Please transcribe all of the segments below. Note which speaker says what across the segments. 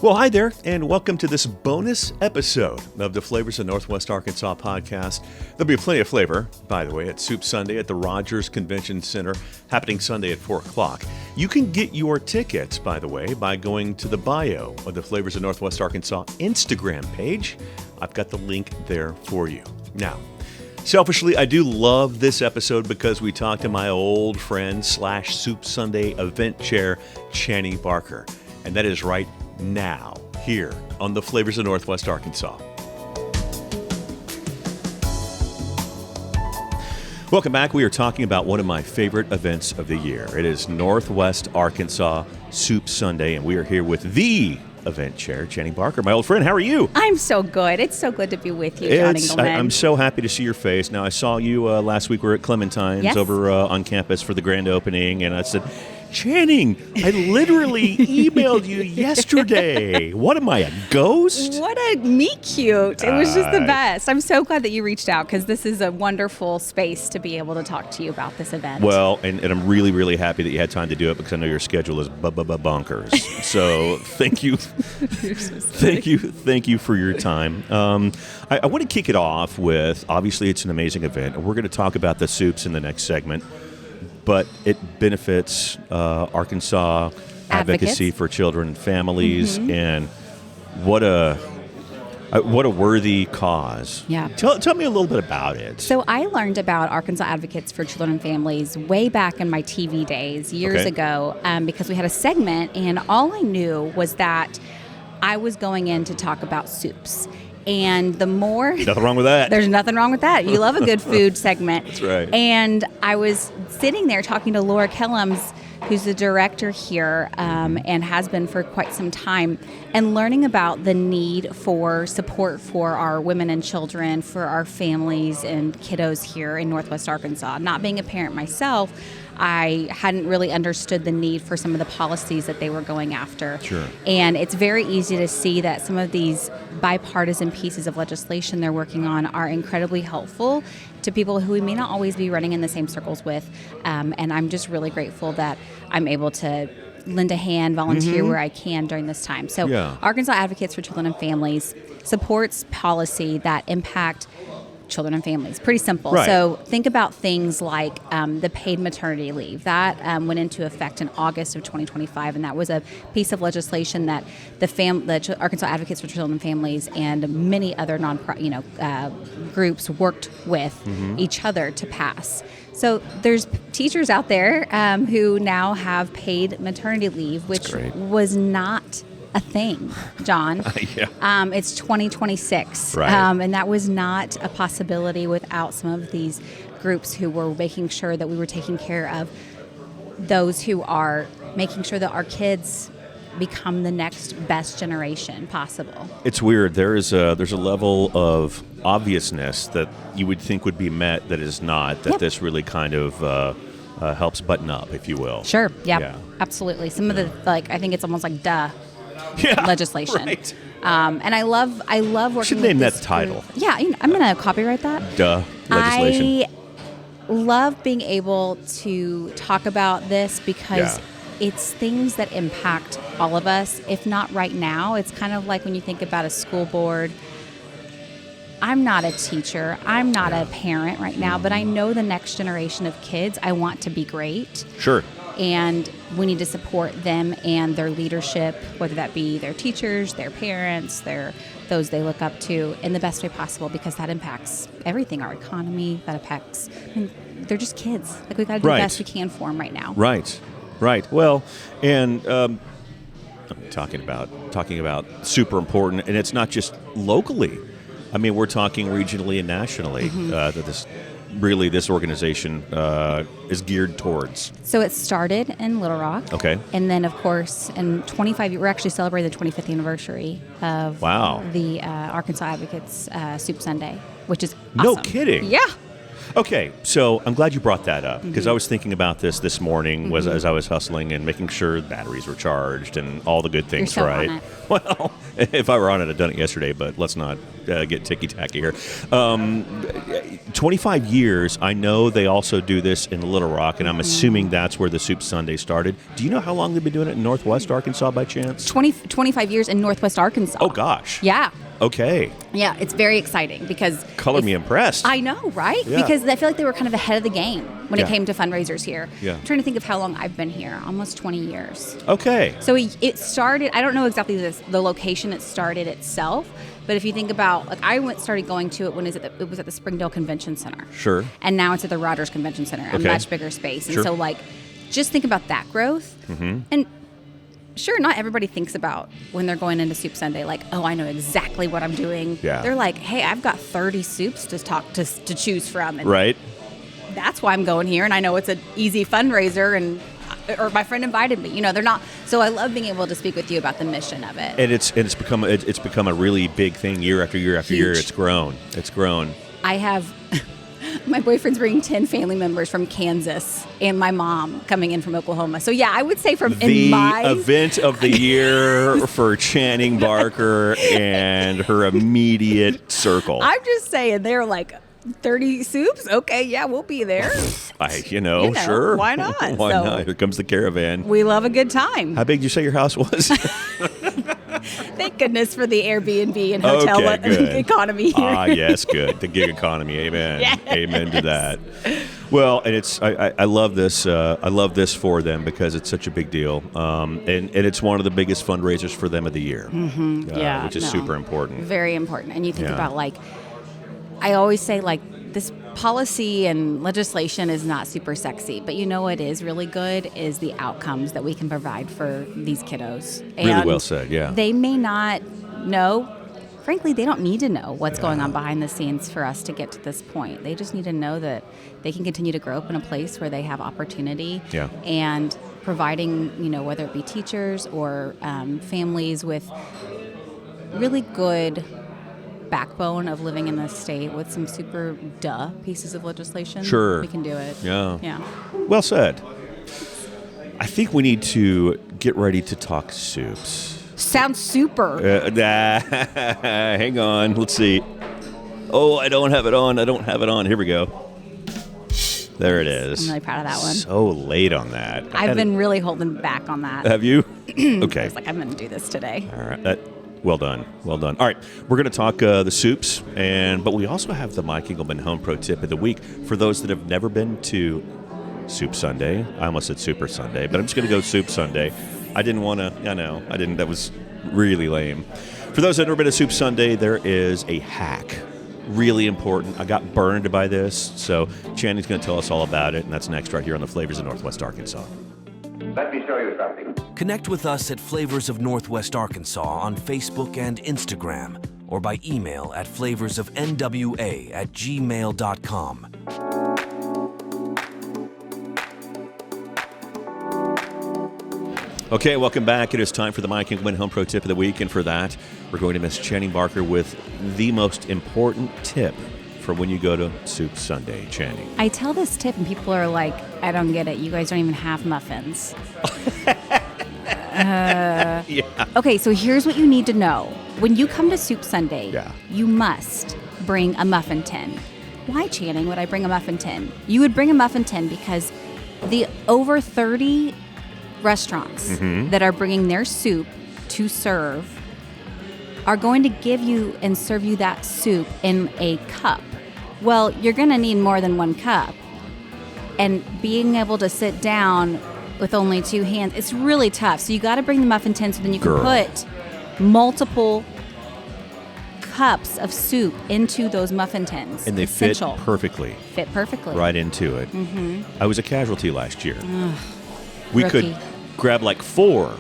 Speaker 1: Well, hi there, and welcome to this bonus episode of the Flavors of Northwest Arkansas podcast. There'll be plenty of flavor, by the way, at Soup Sunday at the Rogers Convention Center, happening Sunday at 4 o'clock. You can get your tickets, by the way, by going to the bio of the Flavors of Northwest Arkansas Instagram page. I've got the link there for you. Now, selfishly, I do love this episode because we talked to my old friend / Soup Sunday event chair, Channing Barker. And that is right now, here on the Flavors of Northwest Arkansas. Welcome back. We are talking about one of my favorite events of the year. It is Northwest Arkansas Soup Sunday, and we are here with the event chair, Channing Barker. My old friend, how are you?
Speaker 2: I'm so good. It's so good to be with you, John Engelman.
Speaker 1: I'm so happy to see your face. Now, I saw you last week. We were at Clementine's over on campus for the grand opening, and I said, Channing, I literally emailed you yesterday. What am I, a ghost?
Speaker 2: What a meet cute. It was just the best. I'm so glad that you reached out because this is a wonderful space to be able to talk to you about this event.
Speaker 1: Well, and I'm really, really happy that you had time to do it because I know your schedule is bonkers. So thank you. Thank you for your time. I want to kick it off with, obviously it's an amazing event, and we're going to talk about the soups in the next segment. But it benefits Arkansas advocacy for children and families, and what a worthy cause.
Speaker 2: Yeah.
Speaker 1: Tell me a little bit about it.
Speaker 2: So I learned about Arkansas Advocates for Children and Families way back in my TV days, years ago, because we had a segment, and all I knew was that I was going in to talk about soups. And the more...
Speaker 1: Nothing wrong with that.
Speaker 2: There's nothing wrong with that. You love a good food segment.
Speaker 1: That's right.
Speaker 2: And I was sitting there talking to Laura Kellums, who's the director here and has been for quite some time, and learning about the need for support for our women and children, for our families and kiddos here in Northwest Arkansas. Not being a parent myself, I hadn't really understood the need for some of the policies that they were going after.
Speaker 1: Sure.
Speaker 2: And it's very easy to see that some of these bipartisan pieces of legislation they're working on are incredibly helpful to people who we may not always be running in the same circles with. And I'm just really grateful that I'm able to lend a hand, volunteer where I can during this time. So Arkansas Advocates for Children and Families supports policy that impact children and families. Pretty simple.
Speaker 1: Right.
Speaker 2: So think about things like the paid maternity leave. That went into effect in August of 2025, and that was a piece of legislation that the Arkansas Advocates for Children and Families and many other groups worked with each other to pass. So there's teachers out there who now have paid maternity leave, which was not a thing, John. It's 2026,
Speaker 1: right.
Speaker 2: And that was not a possibility without some of these groups who were making sure that we were taking care of those who are making sure that our kids become the next best generation possible.
Speaker 1: It's weird. there's a level of obviousness that you would think would be met that is not, that this really kind of helps button up, if you will.
Speaker 2: Sure, yeah. Absolutely. Some of the, I think it's almost like legislation.
Speaker 1: Right.
Speaker 2: And I love working
Speaker 1: Should
Speaker 2: with
Speaker 1: name that
Speaker 2: this
Speaker 1: title.
Speaker 2: group. Yeah, I'm going to copyright that.
Speaker 1: Legislation.
Speaker 2: I love being able to talk about this because it's things that impact all of us, if not right now. It's kind of like when you think about a school board. I'm not a teacher. I'm not a parent right now, but I know the next generation of kids. I want to be great.
Speaker 1: Sure.
Speaker 2: And we need to support them and their leadership, whether that be their teachers, their parents, those they look up to, in the best way possible, because that impacts everything, our economy, that impacts, they're just kids. We got to do the best we can for them right now.
Speaker 1: Right. Well, and I'm talking about super important, and it's not just locally. I mean, we're talking regionally and nationally that this organization is geared towards.
Speaker 2: So it started in Little Rock.
Speaker 1: Okay.
Speaker 2: And then, of course, in 25 years, we're actually celebrating the 25th anniversary of the Arkansas Advocates Soup Sunday, which is awesome.
Speaker 1: No kidding.
Speaker 2: Yeah.
Speaker 1: Okay, so I'm glad you brought that up because I was thinking about this morning as I was hustling and making sure batteries were charged and all the good things,
Speaker 2: You're so
Speaker 1: right?
Speaker 2: on it.
Speaker 1: Well, if I were on it, I'd done it yesterday, but let's not get ticky-tacky here. 25 years, I know they also do this in Little Rock, and I'm assuming that's where the Soup Sunday started. Do you know how long they've been doing it in Northwest Arkansas by chance?
Speaker 2: 25 years in Northwest Arkansas.
Speaker 1: Oh, gosh.
Speaker 2: Yeah.
Speaker 1: Okay.
Speaker 2: Yeah, it's very exciting because...
Speaker 1: Color me impressed.
Speaker 2: I know, right?
Speaker 1: Yeah.
Speaker 2: Because I feel like they were kind of ahead of the game when
Speaker 1: Yeah.
Speaker 2: it came to fundraisers here.
Speaker 1: Yeah.
Speaker 2: I'm trying to think of how long I've been here. Almost 20 years.
Speaker 1: Okay.
Speaker 2: So it started, I don't know exactly the location it started itself, but if you think about, like I started going to it when it was at the Springdale Convention Center.
Speaker 1: Sure.
Speaker 2: And now it's at the Rogers Convention Center, a
Speaker 1: Okay.
Speaker 2: much bigger space. And
Speaker 1: Sure.
Speaker 2: so like, just think about that growth. And sure, not everybody thinks about when they're going into Soup Sunday, like, oh, I know exactly what I'm doing.
Speaker 1: Yeah.
Speaker 2: They're like, hey, I've got 30 soups to choose from. And
Speaker 1: Right.
Speaker 2: that's why I'm going here. And I know it's an easy fundraiser or my friend invited me. You know, they're not. So I love being able to speak with you about the mission of it.
Speaker 1: And it's become a really big thing year after year after year.
Speaker 2: Huge.
Speaker 1: It's grown.
Speaker 2: I have my boyfriend's bringing 10 family members from Kansas and my mom coming in from Oklahoma. So yeah, I would say
Speaker 1: The event of the year for Channing Barker and her immediate circle.
Speaker 2: I'm just saying they're like 30 soups. Okay, yeah, we'll be there.
Speaker 1: Sure.
Speaker 2: Why not?
Speaker 1: Why
Speaker 2: So-
Speaker 1: not? Here comes the caravan.
Speaker 2: We love a good time.
Speaker 1: How big did you say your house was?
Speaker 2: Thank goodness for the Airbnb and hotel
Speaker 1: Okay, good.
Speaker 2: economy here.
Speaker 1: Yes, good. The gig economy. Amen.
Speaker 2: Yes.
Speaker 1: Amen to that. Well, and I love this. I love this for them because it's such a big deal, and it's one of the biggest fundraisers for them of the year.
Speaker 2: Yeah,
Speaker 1: which is
Speaker 2: no.
Speaker 1: super important.
Speaker 2: Very important. And you think
Speaker 1: Yeah.
Speaker 2: about, like, I always say, like, this policy and legislation is not super sexy, but you know what is really good is the outcomes that we can provide for these kiddos.
Speaker 1: Really
Speaker 2: And
Speaker 1: well said. Yeah.
Speaker 2: they may not know. Frankly, they don't need to know what's going on behind the scenes for us to get to this point. They just need to know that they can continue to grow up in a place where they have opportunity.
Speaker 1: Yeah.
Speaker 2: And providing, whether it be teachers or families with really good backbone of living in this state with some super pieces of legislation.
Speaker 1: Sure.
Speaker 2: We can do it.
Speaker 1: Yeah.
Speaker 2: Yeah.
Speaker 1: Well said. I think we need to get ready to talk soups.
Speaker 2: Sounds super.
Speaker 1: Hang on. Let's see. Oh, I don't have it on. Here we go. There it is.
Speaker 2: I'm really proud of that one.
Speaker 1: So late on that.
Speaker 2: I've been really holding back on that.
Speaker 1: Have you?
Speaker 2: I
Speaker 1: Okay.
Speaker 2: was like, I'm going to do this today.
Speaker 1: All right. Well done. Well done. All right. We're going to talk the soups, but we also have the Mike Engelman Home Pro Tip of the Week for those that have never been to Soup Sunday. I almost said Super Sunday, but I'm just going to go Soup Sunday. I didn't want to, I didn't. That was really lame. For those that have never been to Soup Sunday, there is a hack. Really important. I got burned by this, so Channing's going to tell us all about it, and that's next right here on the Flavors of Northwest Arkansas.
Speaker 3: Let me show you something.
Speaker 4: Connect with us at Flavors of Northwest Arkansas on Facebook and Instagram, or by email at flavorsofnwa@gmail.com.
Speaker 1: Okay, welcome back. It is time for the Mike Engelman Home Pro Tip of the Week, and for that, we're going to Miss Channing Barker with the most important tip for when you go to Soup Sunday. Channing.
Speaker 2: I tell this tip and people are like, I don't get it. You guys don't even have muffins.
Speaker 1: Yeah.
Speaker 2: Okay, so here's what you need to know. When you come to Soup Sunday,
Speaker 1: Yeah.
Speaker 2: you must bring a muffin tin. Why, Channing, would I bring a muffin tin? You would bring a muffin tin because the over 30 restaurants that are bringing their soup to serve are going to give you and serve you that soup in a cup. Well, you're going to need more than one cup. And being able to sit down with only two hands, it's really tough. So you got to bring the muffin tin so then you can put multiple cups of soup into those muffin tins.
Speaker 1: And they
Speaker 2: Essential.
Speaker 1: fit perfectly.
Speaker 2: Fit perfectly.
Speaker 1: Right into it. Mm-hmm. I was a casualty last year. We
Speaker 2: Rookie.
Speaker 1: could grab like 4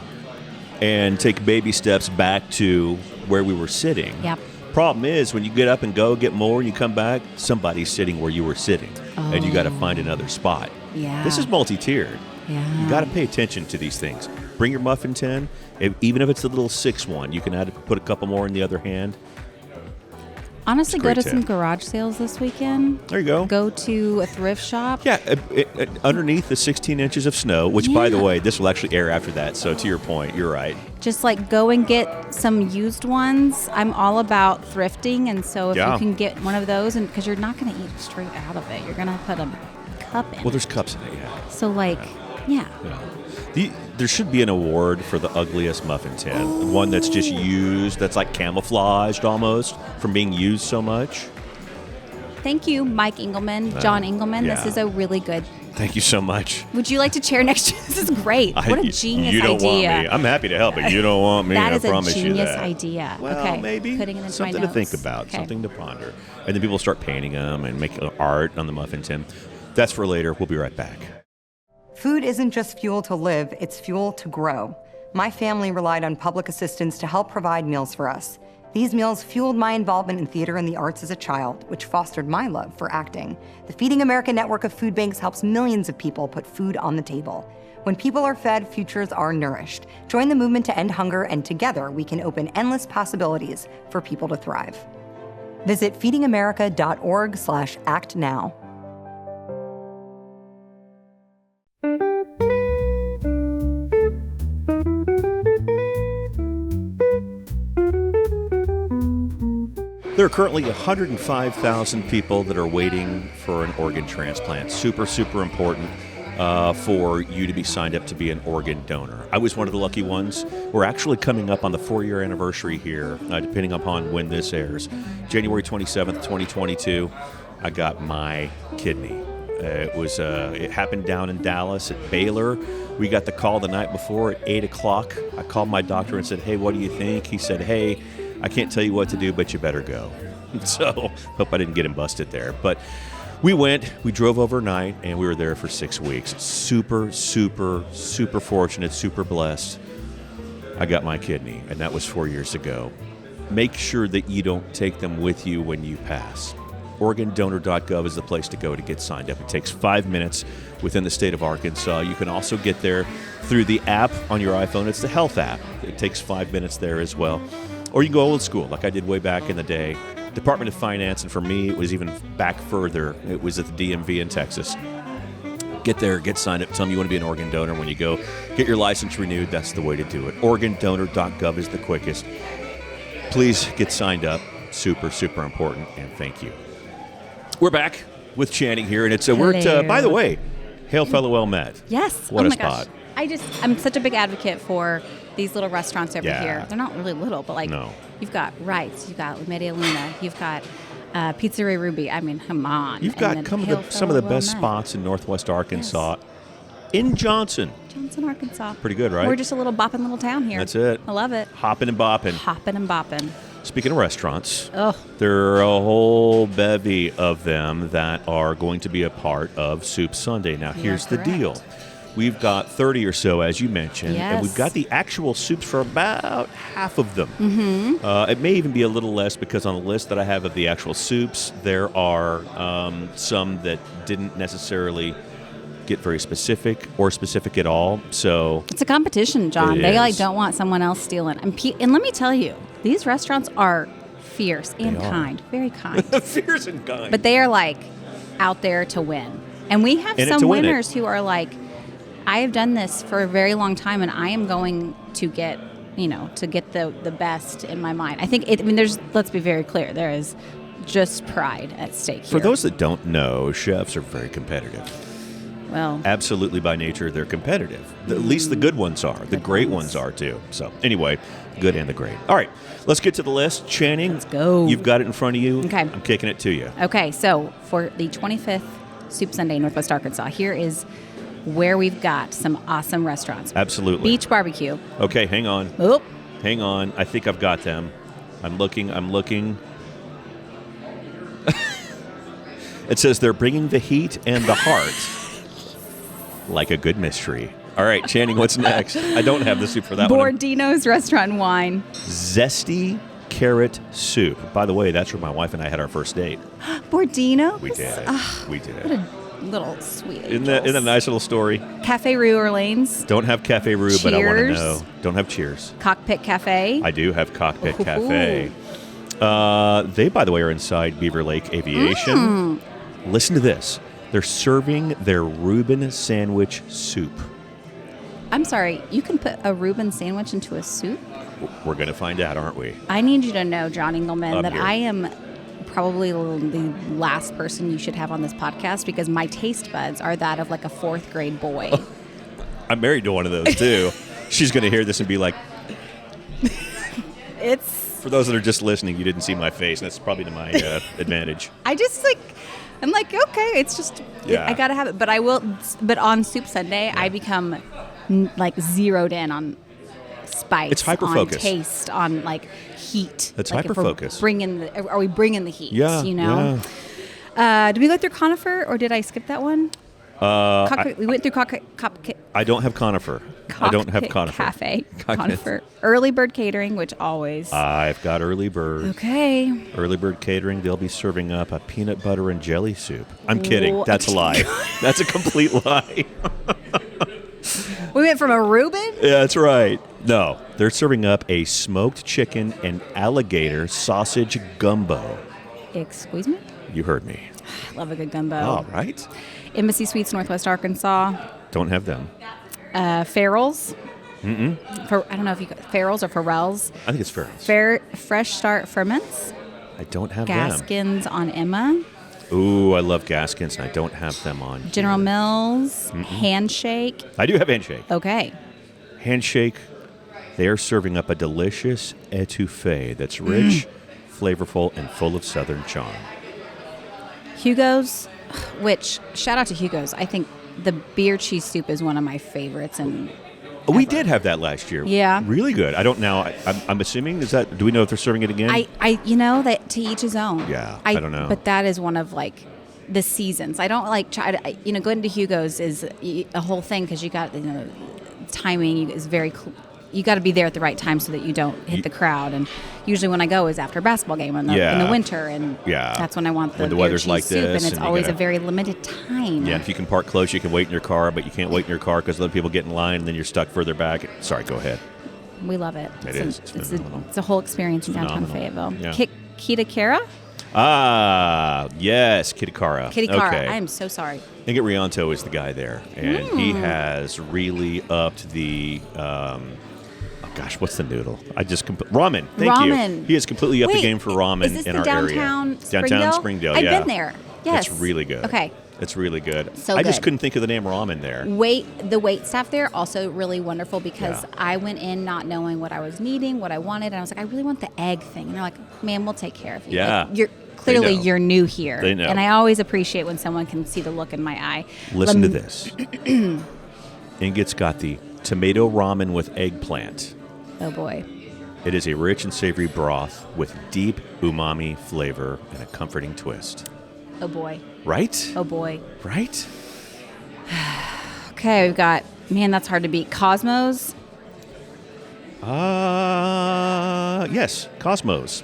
Speaker 1: and take baby steps back to where we were sitting.
Speaker 2: Yep.
Speaker 1: Problem is, when you get up and go get more and you come back, somebody's sitting where you were sitting. And you got to find another spot.
Speaker 2: Yeah.
Speaker 1: This is multi-tiered.
Speaker 2: Yeah.
Speaker 1: You got to pay attention to these things. Bring your muffin tin. Even if it's the little 6 one, you can put a couple more in the other hand.
Speaker 2: Honestly,
Speaker 1: It's a
Speaker 2: go
Speaker 1: great
Speaker 2: to some
Speaker 1: tip.
Speaker 2: garage sales this weekend.
Speaker 1: There you go.
Speaker 2: Go to a thrift shop.
Speaker 1: Yeah, underneath the 16 inches of snow, which, by the
Speaker 2: Yeah.
Speaker 1: way, this will actually air after that. So to your point, you're right.
Speaker 2: Just like go and get some used ones. I'm all about thrifting, and so if
Speaker 1: Yeah.
Speaker 2: you can get one of those, and because you're not going to eat straight out of it, you're going to put a cup in.
Speaker 1: Well, there's cups in it, yeah.
Speaker 2: So like, yeah.
Speaker 1: There should be an award for the ugliest muffin tin. One that's just used, that's like camouflaged almost from being used so much.
Speaker 2: Thank you, Mike Engelman, John Engelman.
Speaker 1: yeah.
Speaker 2: This is a really good.
Speaker 1: Thank you so much.
Speaker 2: Would you like to chair next year? This is great. What a genius
Speaker 1: You don't
Speaker 2: idea.
Speaker 1: want me. I'm happy to help, but you don't want me.
Speaker 2: That
Speaker 1: I
Speaker 2: is a
Speaker 1: promise you
Speaker 2: genius
Speaker 1: that.
Speaker 2: idea.
Speaker 1: Well,
Speaker 2: Okay,
Speaker 1: maybe
Speaker 2: putting it into
Speaker 1: something
Speaker 2: my
Speaker 1: to think
Speaker 2: notes.
Speaker 1: about,
Speaker 2: Okay.
Speaker 1: something to ponder, and then people start painting them and making art on the muffin tin. That's for later. We'll be right back.
Speaker 5: Food isn't just fuel to live, it's fuel to grow. My family relied on public assistance to help provide meals for us. These meals fueled my involvement in theater and the arts as a child, which fostered my love for acting. The Feeding America network of food banks helps millions of people put food on the table. When people are fed, futures are nourished. Join the movement to end hunger, and together we can open endless possibilities for people to thrive. Visit feedingamerica.org/act now.
Speaker 1: There are currently 105,000 people that are waiting for an organ transplant. Super, super important for you to be signed up to be an organ donor. I was one of the lucky ones. We're actually coming up on the 4-year anniversary here, depending upon when this airs. January 27th, 2022, I got my kidney. It happened down in Dallas at Baylor. We got the call the night before at 8 o'clock. I called my doctor and said, hey, what do you think? He said, hey, I can't tell you what to do, but you better go. So hope I didn't get him busted there. But we went, we drove overnight, and we were there for 6 weeks. Super, super, super fortunate, super blessed. I got my kidney, and that was 4 years ago. Make sure that you don't take them with you when you pass. OrganDonor.gov is the place to go to get signed up. It takes 5 minutes within the state of Arkansas. You can also get there through the app on your iPhone. It's the health app. It takes 5 minutes there as well. Or you can go old school, like I did way back in the day. Department of Finance, and for me, it was even back further. It was at the DMV in Texas. Get there, get signed up, tell them you want to be an organ donor. When you go, get your license renewed. That's the way to do it. OrganDonor.gov is the quickest. Please get signed up. Super, super important, and thank you. We're back with Channing here, and we're at, by the way, Hail Fellow Well Met.
Speaker 2: Yes.
Speaker 1: What
Speaker 2: oh
Speaker 1: a
Speaker 2: my
Speaker 1: spot.
Speaker 2: Gosh. I'm such a big advocate for these little restaurants over
Speaker 1: Yeah.
Speaker 2: here. They're not really little, but like
Speaker 1: No.
Speaker 2: you've got Wright's, you've got Media Luna, you've got Pizzeria Ruby. I mean, come on.
Speaker 1: You've
Speaker 2: And
Speaker 1: got
Speaker 2: then
Speaker 1: some of the
Speaker 2: Hail
Speaker 1: best
Speaker 2: Fellow Well Met.
Speaker 1: spots in Northwest Arkansas. In Johnson.
Speaker 2: Johnson, Arkansas.
Speaker 1: Pretty good, right?
Speaker 2: We're just a little bopping little town here.
Speaker 1: That's it.
Speaker 2: I love it.
Speaker 1: Hopping and bopping.
Speaker 2: Hopping and bopping.
Speaker 1: Speaking of restaurants,
Speaker 2: Oh.
Speaker 1: there are a whole bevy of them that are going to be a part of Soup Sunday. Now, here's the
Speaker 2: correct.
Speaker 1: deal. We've got 30 or so, as you mentioned, and
Speaker 2: Yes.
Speaker 1: we've got the actual soups for about half of them. Mm-hmm. It may even be a little less because on the list that I have of the actual soups, there are some that didn't necessarily get very specific or specific at all. So
Speaker 2: It's a competition, John.
Speaker 1: It
Speaker 2: They like
Speaker 1: is.
Speaker 2: don't want someone else stealing. And let me tell you, these restaurants are fierce and
Speaker 1: They are.
Speaker 2: kind, very kind.
Speaker 1: fierce and kind.
Speaker 2: But they are like out there to win. And we have
Speaker 1: In it
Speaker 2: some
Speaker 1: to win it.
Speaker 2: winners who are like, I have done this for a very long time, and I am going to get, the best in my mind. I think let's be very clear, there is just pride at stake
Speaker 1: For
Speaker 2: here.
Speaker 1: those that don't know, chefs are very competitive.
Speaker 2: Well,
Speaker 1: Absolutely, by nature, they're competitive. At least the good ones are. The great ones are, too. So, anyway, good and the great. All right, let's get to the list. Channing,
Speaker 2: Let's go.
Speaker 1: You've got it in front of you.
Speaker 2: Okay.
Speaker 1: I'm kicking it to you.
Speaker 2: okay, so for the 25th Soup Sunday in Northwest Arkansas, here is where we've got some awesome restaurants.
Speaker 1: Absolutely.
Speaker 2: Beach Barbecue.
Speaker 1: Okay, hang on.
Speaker 2: Oop.
Speaker 1: Hang on. I think I've got them. I'm looking. It says they're bringing the heat and the heart like a good mystery. All right, Channing, what's next? I don't have the soup for that one.
Speaker 2: Bordino's Restaurant and Wine.
Speaker 1: Zesty carrot soup. By the way, that's where my wife and I had our first date.
Speaker 2: Bordino's?
Speaker 1: We did. We
Speaker 2: What
Speaker 1: did.
Speaker 2: a little sweet
Speaker 1: Isn't that a nice little story?
Speaker 2: Cafe Rue Orleans.
Speaker 1: Don't have Cafe Rue, but I want to
Speaker 2: Cheers.
Speaker 1: know. Don't have Cheers.
Speaker 2: Cockpit Cafe.
Speaker 1: I do have Cockpit
Speaker 2: Ooh.
Speaker 1: Cafe. They, by the way, are inside Beaver Lake Aviation. Listen to this. They're serving their Reuben sandwich soup.
Speaker 2: I'm sorry, you can put a Reuben sandwich into a soup?
Speaker 1: We're going to find out, aren't we?
Speaker 2: I need you to know, John Engelman, that
Speaker 1: here.
Speaker 2: I am probably the last person you should have on this podcast because my taste buds are that of like a 4th grade boy.
Speaker 1: I'm married to one of those, too. She's going to hear this and be like... For those that are just listening, you didn't see my face. That's probably to my advantage.
Speaker 2: I'm like, okay, it's just, I got to have it. But on Soup Sunday, I become zeroed in on spice.
Speaker 1: It's hyper-focus.
Speaker 2: On taste, on heat.
Speaker 1: It's
Speaker 2: like
Speaker 1: hyper-focus.
Speaker 2: Are we bringing the heat?
Speaker 1: Yeah,
Speaker 2: you know? Yeah. Did we go through Conifer or did I skip that one? We went through
Speaker 1: I don't have Conifer. I don't have Conifer.
Speaker 2: Cafe. Conifer. Early Bird Catering, which always.
Speaker 1: I've got Early Bird.
Speaker 2: Okay.
Speaker 1: Early Bird Catering, they'll be serving up a peanut butter and jelly soup. I'm kidding. That's a lie. That's a complete lie.
Speaker 2: We went from a Reuben?
Speaker 1: Yeah, that's right. No, they're serving up a smoked chicken and alligator sausage gumbo.
Speaker 2: Excuse me?
Speaker 1: You heard me.
Speaker 2: Love a good gumbo.
Speaker 1: All right.
Speaker 2: Embassy Suites, Northwest Arkansas.
Speaker 1: Don't have them.
Speaker 2: Farrell's. I don't know if you Farrell's or Farrell's.
Speaker 1: I think it's Farrell's.
Speaker 2: Fresh Start Ferments.
Speaker 1: I don't have them.
Speaker 2: Gaskins on Emma.
Speaker 1: Ooh, I love Gaskins, and I don't have them on
Speaker 2: General
Speaker 1: here.
Speaker 2: Mills. Handshake.
Speaker 1: I do have Handshake.
Speaker 2: Okay.
Speaker 1: Handshake, they are serving up a delicious etouffee that's rich, flavorful, and full of Southern charm.
Speaker 2: Hugo's, which, shout out to Hugo's. I think the beer cheese soup is one of my favorites. And
Speaker 1: we did have that last year.
Speaker 2: Yeah.
Speaker 1: Really good. I don't know. I'm assuming, do we know if they're serving it again?
Speaker 2: That to each his own.
Speaker 1: Yeah, I don't know.
Speaker 2: But that is one of the seasons. I don't try to, going to Hugo's is a whole thing because you got, timing is very you got to be there at the right time so that you don't hit the crowd. And usually when I go is after a basketball game in the winter, and that's when I want the
Speaker 1: when the
Speaker 2: beer
Speaker 1: weather's
Speaker 2: cheese
Speaker 1: like
Speaker 2: soup,
Speaker 1: this,
Speaker 2: and it's always a very limited time.
Speaker 1: Yeah, if you can park close, you can wait in your car, but you can't wait in your car because other people get in line, and then you're stuck further back. Sorry, go ahead.
Speaker 2: We love it.
Speaker 1: It's
Speaker 2: a whole experience in downtown Fayetteville.
Speaker 1: Yeah.
Speaker 2: Kitakara?
Speaker 1: Yes, Kitakara.
Speaker 2: Kitakara.
Speaker 1: Okay.
Speaker 2: I am so sorry.
Speaker 1: I think Rianto is the guy there, and he has really upped the. What's the noodle? Ramen. Thank you. He has completely upped the game for ramen
Speaker 2: is this
Speaker 1: in
Speaker 2: the
Speaker 1: our
Speaker 2: downtown
Speaker 1: area.
Speaker 2: Springdale?
Speaker 1: Downtown Springdale.
Speaker 2: I've been there. Yes.
Speaker 1: It's really good.
Speaker 2: Okay.
Speaker 1: It's really good.
Speaker 2: So
Speaker 1: I just
Speaker 2: good.
Speaker 1: couldn't think of the name ramen there.
Speaker 2: The wait staff there also really wonderful because I went in not knowing what I was needing, what I wanted, and I was like, I really want the egg thing. And they're like, ma'am, we'll take care of you.
Speaker 1: Yeah.
Speaker 2: You're new here.
Speaker 1: They know.
Speaker 2: And I always appreciate when someone can see the look in my eye.
Speaker 1: Listen to this. Ingrid's got the tomato ramen with eggplant.
Speaker 2: Oh boy.
Speaker 1: It is a rich and savory broth with deep umami flavor and a comforting twist.
Speaker 2: Oh boy.
Speaker 1: Right?
Speaker 2: Oh boy.
Speaker 1: Right?
Speaker 2: Okay, we've got, that's hard to beat. Cosmos.
Speaker 1: Yes, Cosmos.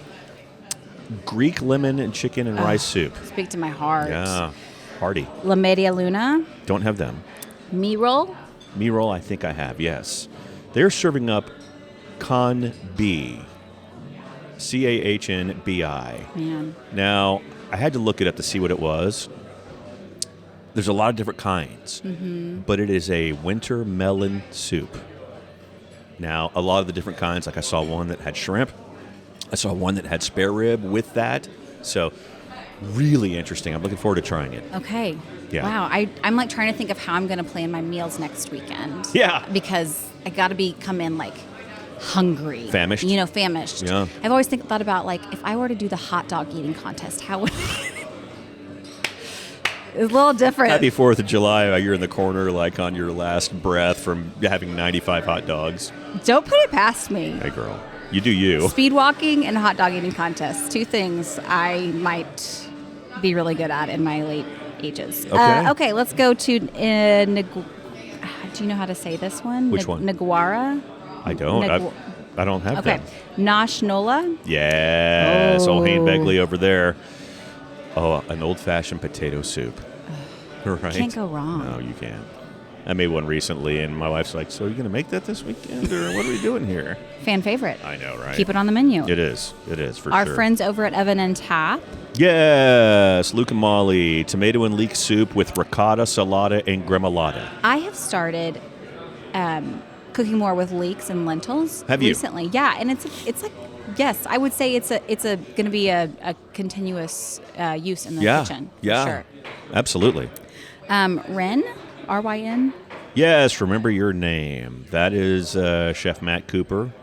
Speaker 1: Greek lemon and chicken and rice soup.
Speaker 2: Speak to my heart.
Speaker 1: Yeah, hearty.
Speaker 2: La Media Luna.
Speaker 1: Don't have them.
Speaker 2: Mi roll.
Speaker 1: Mi roll, I think I have, yes. They're serving up Canbi. Cahnbi.
Speaker 2: Man.
Speaker 1: Now, I had to look it up to see what it was. There's a lot of different kinds, but it is a winter melon soup. Now, a lot of the different kinds, like I saw one that had shrimp. I saw one that had spare rib with that. So, really interesting. I'm looking forward to trying it.
Speaker 2: Okay.
Speaker 1: Yeah.
Speaker 2: Wow. I'm trying to think of how I'm going to plan my meals next weekend.
Speaker 1: Yeah.
Speaker 2: Because I got to come in hungry.
Speaker 1: Famished?
Speaker 2: Famished.
Speaker 1: Yeah.
Speaker 2: I've always thought about if I were to do the hot dog eating contest, how would it's a little different.
Speaker 1: Happy 4th of July. You're in the corner on your last breath from having 95 hot dogs.
Speaker 2: Don't put it past me.
Speaker 1: Hey, girl. You do you.
Speaker 2: Speed walking and hot dog eating contests. 2 things I might be really good at in my late ages.
Speaker 1: Okay.
Speaker 2: Let's go to do you know how to say this one?
Speaker 1: Which one?
Speaker 2: Naguara?
Speaker 1: I don't. I don't have
Speaker 2: Okay.
Speaker 1: them.
Speaker 2: Nosh Nola?
Speaker 1: Yes. Old Hayne
Speaker 2: Oh.
Speaker 1: Begley over there. Oh, an old-fashioned potato soup. Right?
Speaker 2: Can't go wrong.
Speaker 1: No, you can't. I made one recently, and my wife's like, "So are you going to make that this weekend, or what are we doing here?"
Speaker 2: Fan favorite.
Speaker 1: I know, right?
Speaker 2: Keep it on the menu.
Speaker 1: It is for
Speaker 2: Our
Speaker 1: sure.
Speaker 2: friends over at Oven and Tap.
Speaker 1: Yes, Luke and Molly, tomato and leek soup with ricotta, salata, and gremolata.
Speaker 2: I have started cooking more with leeks and lentils.
Speaker 1: Have you?
Speaker 2: Recently? Yeah, and it's like, yes, I would say it's going to be a continuous use in the kitchen. For sure.
Speaker 1: Absolutely.
Speaker 2: Ryn, RYN.
Speaker 1: Yes, remember your name. That is Chef Matt Cooper.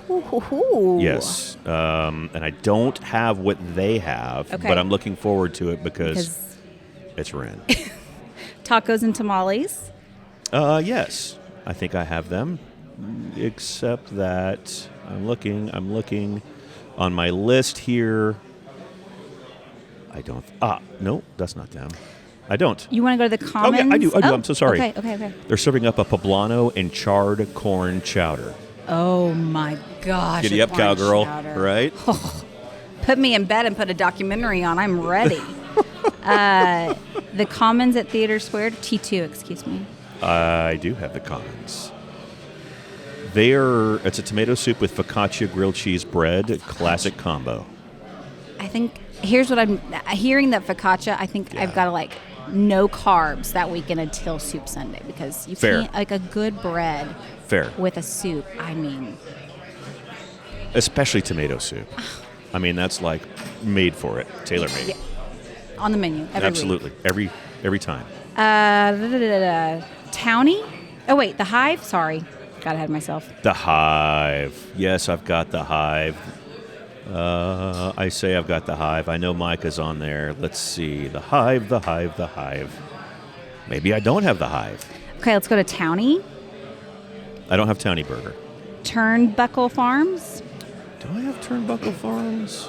Speaker 2: Ooh.
Speaker 1: Yes, and I don't have what they have,
Speaker 2: Okay.
Speaker 1: but I'm looking forward to it because it's Ryn.
Speaker 2: Tacos and tamales.
Speaker 1: Yes, I think I have them, except that I'm looking on my list here. I don't. No, that's not them. I don't.
Speaker 2: You want to go to the commons?
Speaker 1: Oh, yeah, I do. I'm so sorry.
Speaker 2: Okay.
Speaker 1: They're serving up a poblano and charred corn chowder.
Speaker 2: Oh my gosh!
Speaker 1: Giddy up, cowgirl! Right?
Speaker 2: Put me in bed and put a documentary on. I'm ready. The Commons at Theater Square, T2, excuse me.
Speaker 1: I do have the commons. It's a tomato soup with focaccia grilled cheese bread, classic combo.
Speaker 2: I think here's what I'm hearing that focaccia. I think I've got to no carbs that weekend until Soup Sunday because you
Speaker 1: Fair.
Speaker 2: can't a good bread.
Speaker 1: Fair.
Speaker 2: With a soup, I mean.
Speaker 1: Especially tomato soup. I mean, that's made for it, tailor-made.
Speaker 2: Yeah. On the menu every
Speaker 1: Absolutely,
Speaker 2: week.
Speaker 1: every time.
Speaker 2: Townie? Oh wait, the Hive. Sorry, got ahead of myself.
Speaker 1: The Hive. Yes, I've got the Hive. I say I've got the Hive. I know Micah's on there. Let's see. The Hive. Maybe I don't have the Hive.
Speaker 2: Okay, let's go to Townie.
Speaker 1: I don't have Townie Burger.
Speaker 2: Turnbuckle Farms.
Speaker 1: Do I have Turnbuckle Farms?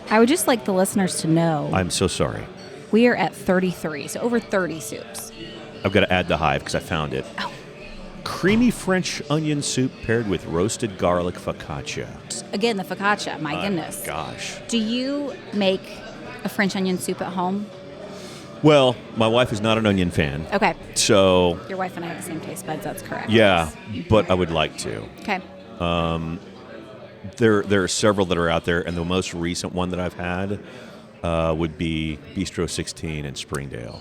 Speaker 2: I would just like the listeners to know
Speaker 1: I'm so sorry.
Speaker 2: we are at 33, so over 30 soups.
Speaker 1: I've got to add the Hive because I found it.
Speaker 2: Oh.
Speaker 1: Creamy French onion soup paired with roasted garlic focaccia.
Speaker 2: Again, the focaccia. My goodness.
Speaker 1: Gosh.
Speaker 2: Do you make a French onion soup at home?
Speaker 1: Well, my wife is not an onion fan.
Speaker 2: Okay.
Speaker 1: So.
Speaker 2: Your wife and I have the same taste buds. That's correct.
Speaker 1: Yeah, but I would like to.
Speaker 2: Okay.
Speaker 1: There are several that are out there, and the most recent one that I've had would be Bistro 16 in Springdale.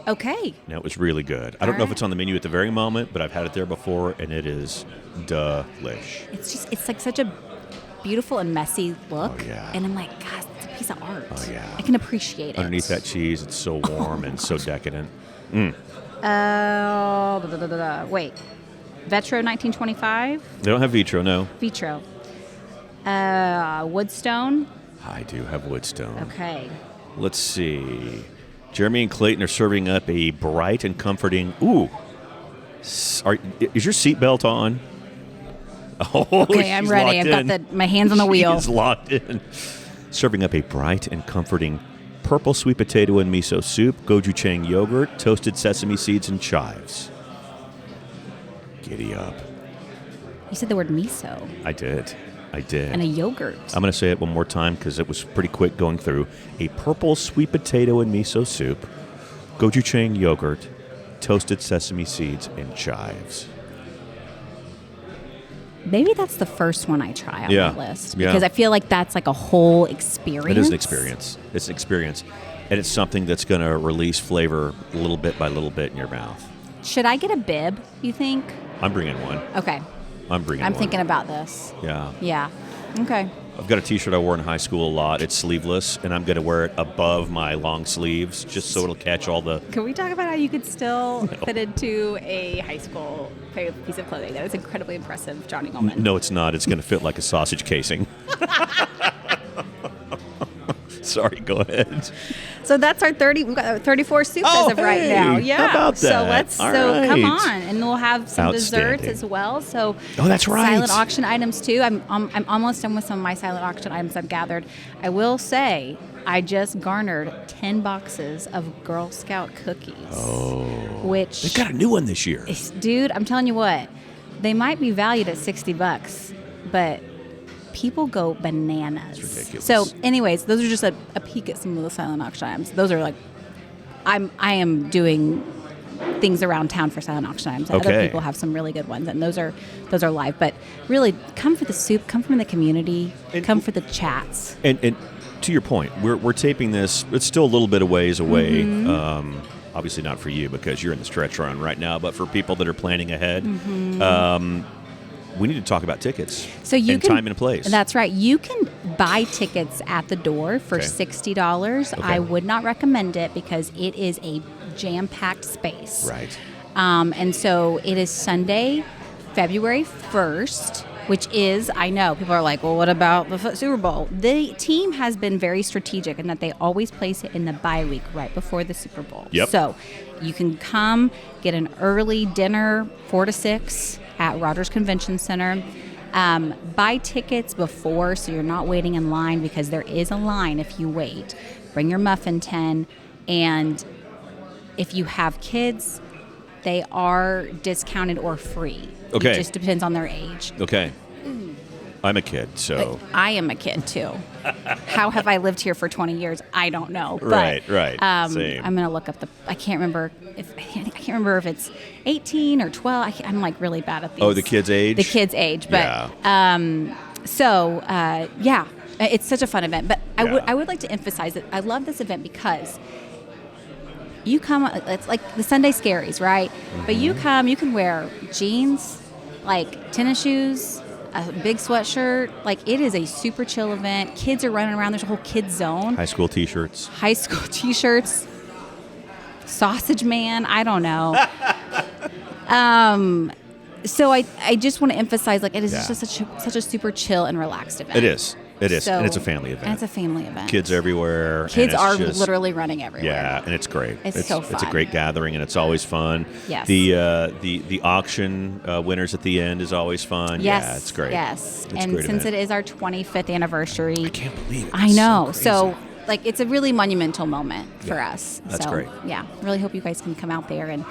Speaker 2: Okay.
Speaker 1: Now, it was really good. I don't know if it's on the menu at the very moment, but I've had it there before, and it is delish.
Speaker 2: It's like such a beautiful and messy look.
Speaker 1: Oh, yeah.
Speaker 2: And I'm like, gosh, it's a piece of art.
Speaker 1: Oh, yeah.
Speaker 2: I can appreciate it.
Speaker 1: Underneath that cheese, it's so warm and so decadent.
Speaker 2: Wait. Vetro 1925?
Speaker 1: They don't have Vitro, no.
Speaker 2: Vitro. Woodstone?
Speaker 1: I do have Woodstone.
Speaker 2: Okay.
Speaker 1: Let's see. Jeremy and Clayton are serving up a bright and comforting. Ooh. Is your seatbelt on? Oh,
Speaker 2: Okay, I'm ready. I've got my hands on the wheel.
Speaker 1: She's locked in. Serving up a bright and comforting purple sweet potato and miso soup, gochujang yogurt, toasted sesame seeds, and chives. Giddy up.
Speaker 2: You said the word miso.
Speaker 1: I did.
Speaker 2: And a yogurt.
Speaker 1: I'm going to say it one more time because it was pretty quick going through. A purple sweet potato and miso soup, gochujang yogurt, toasted sesame seeds, and chives.
Speaker 2: Maybe that's the first one I try on my list.
Speaker 1: Yeah.
Speaker 2: Because I feel like that's like a whole experience.
Speaker 1: It is an experience. It's an experience. And it's something that's going to release flavor little bit by little bit in your mouth.
Speaker 2: Should I get a bib, you think?
Speaker 1: I'm bringing one.
Speaker 2: Okay.
Speaker 1: I'm
Speaker 2: thinking about this.
Speaker 1: Yeah.
Speaker 2: Yeah. Okay.
Speaker 1: I've got a T-shirt I wore in high school a lot. It's sleeveless, and I'm going to wear it above my long sleeves just so it'll catch all the...
Speaker 2: Can we talk about how you could still fit into a high school piece of clothing? That is incredibly impressive, Johnny Goldman.
Speaker 1: No, it's not. It's going to fit like a sausage casing. Sorry, go ahead.
Speaker 2: So that's our 30. We've got 34 soups as of right now. Yeah.
Speaker 1: How about that?
Speaker 2: So come on, and we'll have some
Speaker 1: Outstanding.
Speaker 2: desserts as well. So
Speaker 1: that's right.
Speaker 2: Silent auction items too. I'm almost done with some of my silent auction items I've gathered. I will say I just garnered 10 boxes of Girl Scout cookies.
Speaker 1: Oh.
Speaker 2: Which
Speaker 1: They've got a new one this year.
Speaker 2: Dude, I'm telling you what, they might be valued at $60, but people go bananas.
Speaker 1: It's ridiculous.
Speaker 2: So, anyways, those are just a peek at some of the silent auction items. Those are like, I am doing things around town for silent auction items.
Speaker 1: Okay.
Speaker 2: Other people have some really good ones, and those are live. But really, come for the soup, come from the community, come for the chats.
Speaker 1: And to your point, we're taping this. It's still a little bit of ways away.
Speaker 2: Mm-hmm.
Speaker 1: Obviously not for you because you're in the stretch run right now, but for people that are planning ahead, we need to talk about tickets.
Speaker 2: So you
Speaker 1: and
Speaker 2: can,
Speaker 1: time and place.
Speaker 2: That's right. You can buy tickets at the door for
Speaker 1: Okay.
Speaker 2: $60.
Speaker 1: Okay.
Speaker 2: I would not recommend it because it is a jam-packed space.
Speaker 1: Right.
Speaker 2: And so it is Sunday, February 1st, which is, I know, people are like, well, what about the Super Bowl? The team has been very strategic in that they always place it in the bye week right before the Super Bowl.
Speaker 1: Yep.
Speaker 2: So you can come, get an early dinner, 4 to 6 at Rogers Convention Center. Buy tickets before so you're not waiting in line because there is a line if you wait. Bring your muffin tin, and if you have kids, they are discounted or free.
Speaker 1: Okay.
Speaker 2: It just depends on their age.
Speaker 1: Okay. I'm a kid, so.
Speaker 2: I am a kid too. How have I lived here for 20 years? I don't know. But,
Speaker 1: Right. Same.
Speaker 2: I'm gonna look up I can't remember if it's 18 or 12. I'm like really bad at these.
Speaker 1: Oh, the kid's age?
Speaker 2: The kid's age, but
Speaker 1: Yeah.
Speaker 2: it's such a fun event. But
Speaker 1: Yeah.
Speaker 2: I would like to emphasize that I love this event because you come. It's like the Sunday Scaries, right? But you come, you can wear jeans, like tennis shoes, a big sweatshirt. Like, it is a super chill event. Kids are running around. There's a whole kids zone.
Speaker 1: High school T-shirts.
Speaker 2: High school T-shirts. Sausage Man. I don't know. So I just want to emphasize, like, it is just such a super chill and relaxed event.
Speaker 1: It is.
Speaker 2: So,
Speaker 1: and it's a family event.
Speaker 2: And it's a family event.
Speaker 1: Kids everywhere.
Speaker 2: Kids
Speaker 1: and
Speaker 2: are
Speaker 1: it's just,
Speaker 2: literally running everywhere.
Speaker 1: Yeah, and it's great.
Speaker 2: It's so fun.
Speaker 1: It's a great gathering, and it's always fun.
Speaker 2: Yes.
Speaker 1: The auction winners at the end is always fun.
Speaker 2: Yes.
Speaker 1: Yeah, it's great.
Speaker 2: Yes.
Speaker 1: It's a
Speaker 2: And
Speaker 1: great
Speaker 2: since
Speaker 1: event.
Speaker 2: it is our 25th anniversary.
Speaker 1: I can't believe it.
Speaker 2: I
Speaker 1: It's
Speaker 2: know.
Speaker 1: so crazy.
Speaker 2: Like, it's a really monumental moment for us.
Speaker 1: That's
Speaker 2: so,
Speaker 1: great.
Speaker 2: Yeah. Really hope you guys can come out there and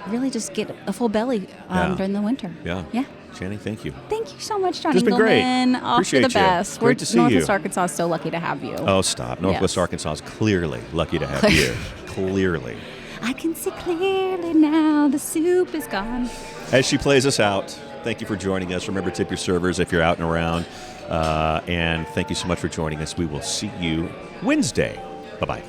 Speaker 2: really just get a full belly
Speaker 1: Yeah.
Speaker 2: during the winter.
Speaker 1: Yeah.
Speaker 2: Yeah.
Speaker 1: Channing, thank you.
Speaker 2: Thank you so much, John
Speaker 1: It's been great.
Speaker 2: Engelman. Oh,
Speaker 1: Appreciate
Speaker 2: you're the
Speaker 1: you.
Speaker 2: best.
Speaker 1: Great to see
Speaker 2: Northwest
Speaker 1: you.
Speaker 2: Arkansas is so lucky to have you.
Speaker 1: Oh, stop. Northwest
Speaker 2: Yes.
Speaker 1: Arkansas is clearly lucky to have you. Clearly.
Speaker 2: I can see clearly now the soup is gone.
Speaker 1: As she plays us out, thank you for joining us. Remember, tip your servers if you're out and around. And thank you so much for joining us. We will see you Wednesday. Bye-bye.